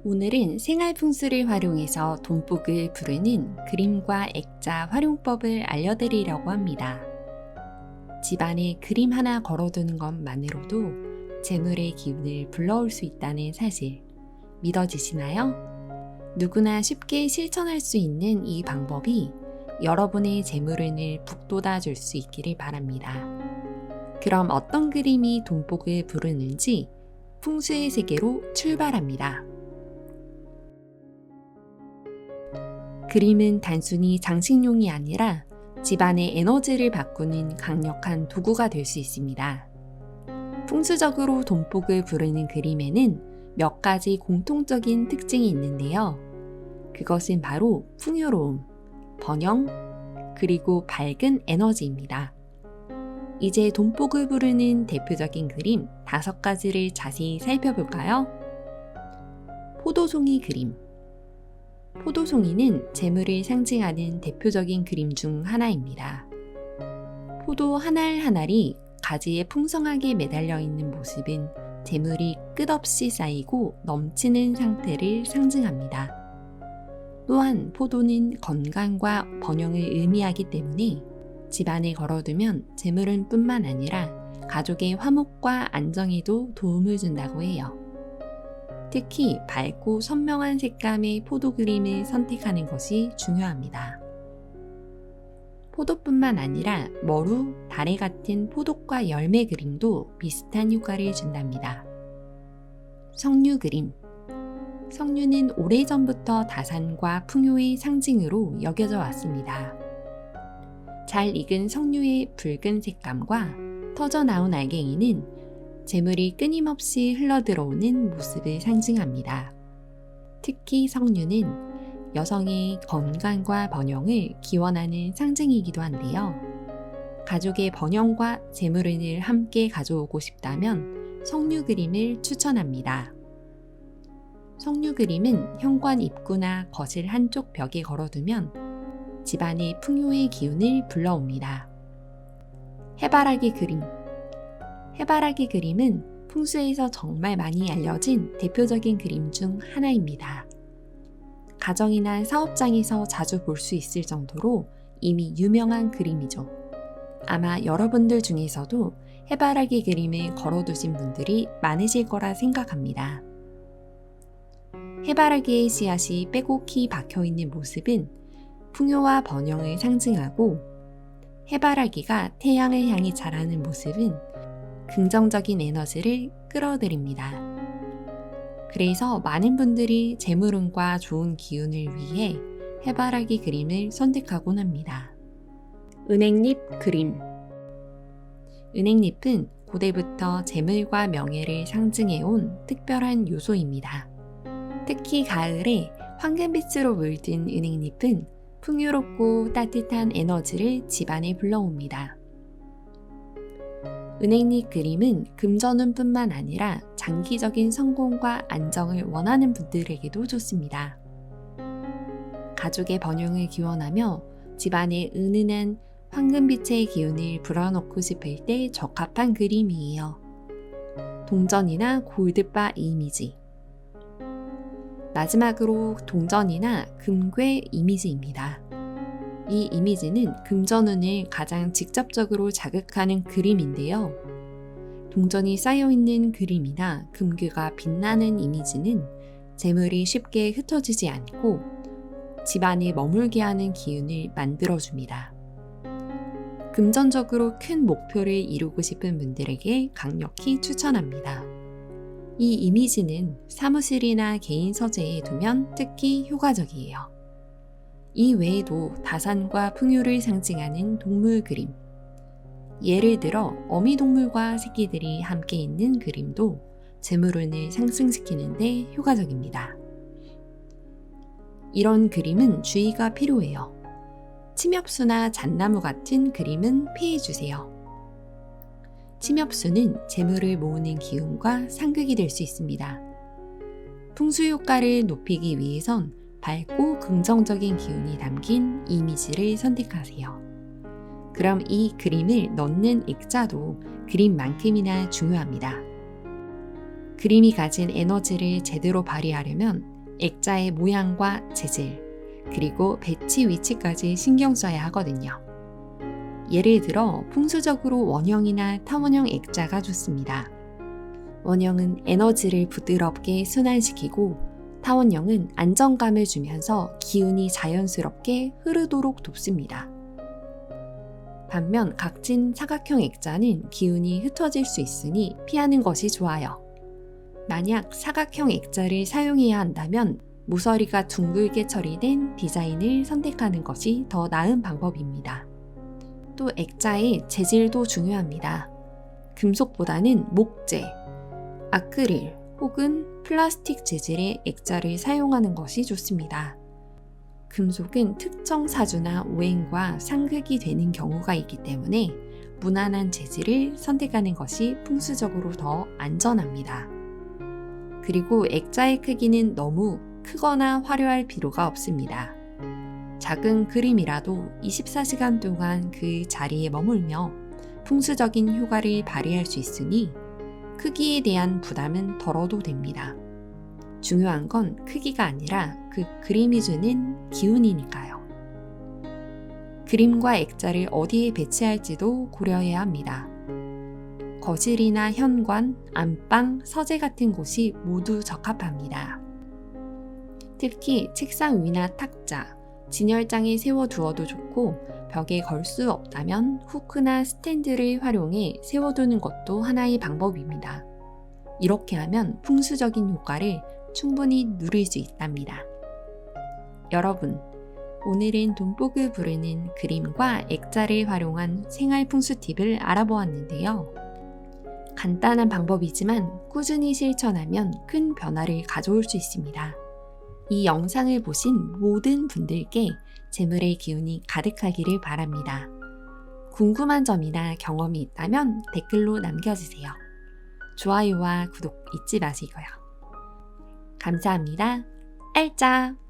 오늘은 생활풍수를 활용해서 돈복을 부르는 그림과 액자 활용법을 알려드리려고 합니다. 집안에 그림 하나 걸어두는 것만으로도 재물의 기운을 불러올 수 있다는 사실 믿어지시나요? 누구나 쉽게 실천할 수 있는 이 방법이 여러분의 재물운을 북돋아 줄 수 있기를 바랍니다. 그럼 어떤 그림이 돈복을 부르는지 풍수의 세계로 출발합니다. 그림은 단순히 장식용이 아니라 집안의 에너지를 바꾸는 강력한 도구가 될 수 있습니다. 풍수적으로 돈복을 부르는 그림에는 몇 가지 공통적인 특징이 있는데요. 그것은 바로 풍요로움, 번영, 그리고 밝은 에너지입니다. 이제 돈복을 부르는 대표적인 그림 5가지를 자세히 살펴볼까요? 포도송이 그림. 포도송이는 재물을 상징하는 대표적인 그림 중 하나입니다. 포도 한 알 한 알이 가지에 풍성하게 매달려 있는 모습은 재물이 끝없이 쌓이고 넘치는 상태를 상징합니다. 또한 포도는 건강과 번영을 의미하기 때문에 집안에 걸어두면 재물은 뿐만 아니라 가족의 화목과 안정에도 도움을 준다고 해요. 특히 밝고 선명한 색감의 포도 그림을 선택하는 것이 중요합니다. 포도뿐만 아니라 머루, 다래 같은 포도과 열매 그림도 비슷한 효과를 준답니다. 석류 그림. 석류는 오래전부터 다산과 풍요의 상징으로 여겨져 왔습니다. 잘 익은 석류의 붉은 색감과 터져 나온 알갱이는 재물이 끊임없이 흘러들어오는 모습을 상징합니다. 특히 석류는 여성의 건강과 번영을 기원하는 상징이기도 한데요. 가족의 번영과 재물운을 함께 가져오고 싶다면 석류 그림을 추천합니다. 석류 그림은 현관 입구나 거실 한쪽 벽에 걸어두면 집안의 풍요의 기운을 불러옵니다. 해바라기 그림. 해바라기 그림은 풍수에서 정말 많이 알려진 대표적인 그림 중 하나입니다. 가정이나 사업장에서 자주 볼 수 있을 정도로 이미 유명한 그림이죠. 아마 여러분들 중에서도 해바라기 그림을 걸어두신 분들이 많으실 거라 생각합니다. 해바라기의 씨앗이 빼곡히 박혀있는 모습은 풍요와 번영을 상징하고 해바라기가 태양을 향해 자라는 모습은 긍정적인 에너지를 끌어들입니다. 그래서 많은 분들이 재물운과 좋은 기운을 위해 해바라기 그림을 선택하곤 합니다. 은행잎 그림. 은행잎은 고대부터 재물과 명예를 상징해온 특별한 요소입니다. 특히 가을에 황금빛으로 물든 은행잎은 풍요롭고 따뜻한 에너지를 집안에 불러옵니다. 은행잎 그림은 금전운뿐만 아니라 장기적인 성공과 안정을 원하는 분들에게도 좋습니다. 가족의 번영을 기원하며 집안에 은은한 황금빛의 기운을 불어넣고 싶을 때 적합한 그림이에요. 동전이나 골드바 이미지. 마지막으로 동전이나 금괴 이미지입니다. 이 이미지는 금전운을 가장 직접적으로 자극하는 그림인데요. 동전이 쌓여있는 그림이나 금괴가 빛나는 이미지는 재물이 쉽게 흩어지지 않고 집안에 머물게 하는 기운을 만들어줍니다. 금전적으로 큰 목표를 이루고 싶은 분들에게 강력히 추천합니다. 이 이미지는 사무실이나 개인 서재에 두면 특히 효과적이에요. 이 외에도 다산과 풍요를 상징하는 동물 그림. 예를 들어 어미동물과 새끼들이 함께 있는 그림도 재물운을 상승시키는 데 효과적입니다. 이런 그림은 주의가 필요해요. 침엽수나 잣나무 같은 그림은 피해주세요. 침엽수는 재물을 모으는 기운과 상극이 될 수 있습니다. 풍수 효과를 높이기 위해선 밝고 긍정적인 기운이 담긴 이미지를 선택하세요. 그럼 이 그림을 넣는 액자도 그림만큼이나 중요합니다. 그림이 가진 에너지를 제대로 발휘하려면 액자의 모양과 재질, 그리고 배치 위치까지 신경 써야 하거든요. 예를 들어 풍수적으로 원형이나 타원형 액자가 좋습니다. 원형은 에너지를 부드럽게 순환시키고 타원형은 안정감을 주면서 기운이 자연스럽게 흐르도록 돕습니다. 반면 각진 사각형 액자는 기운이 흩어질 수 있으니 피하는 것이 좋아요. 만약 사각형 액자를 사용해야 한다면 모서리가 둥글게 처리된 디자인을 선택하는 것이 더 나은 방법입니다. 또 액자의 재질도 중요합니다. 금속보다는 목재, 아크릴 혹은 플라스틱 재질의 액자를 사용하는 것이 좋습니다. 금속은 특정 사주나 오행과 상극이 되는 경우가 있기 때문에 무난한 재질을 선택하는 것이 풍수적으로 더 안전합니다. 그리고 액자의 크기는 너무 크거나 화려할 필요가 없습니다. 작은 그림이라도 24시간 동안 그 자리에 머물며 풍수적인 효과를 발휘할 수 있으니 크기에 대한 부담은 덜어도 됩니다. 중요한 건 크기가 아니라 그 그림이 주는 기운이니까요. 그림과 액자를 어디에 배치할지도 고려해야 합니다. 거실이나 현관, 안방, 서재 같은 곳이 모두 적합합니다. 특히 책상 위나 탁자, 진열장에 세워두어도 좋고 벽에 걸 수 없다면 후크나 스탠드를 활용해 세워두는 것도 하나의 방법입니다. 이렇게 하면 풍수적인 효과를 충분히 누릴 수 있답니다. 여러분, 오늘은 돈복을 부르는 그림과 액자를 활용한 생활 풍수 팁을 알아보았는데요. 간단한 방법이지만 꾸준히 실천하면 큰 변화를 가져올 수 있습니다. 이 영상을 보신 모든 분들께 재물의 기운이 가득하기를 바랍니다. 궁금한 점이나 경험이 있다면 댓글로 남겨주세요. 좋아요와 구독 잊지 마시고요. 감사합니다. 알짜!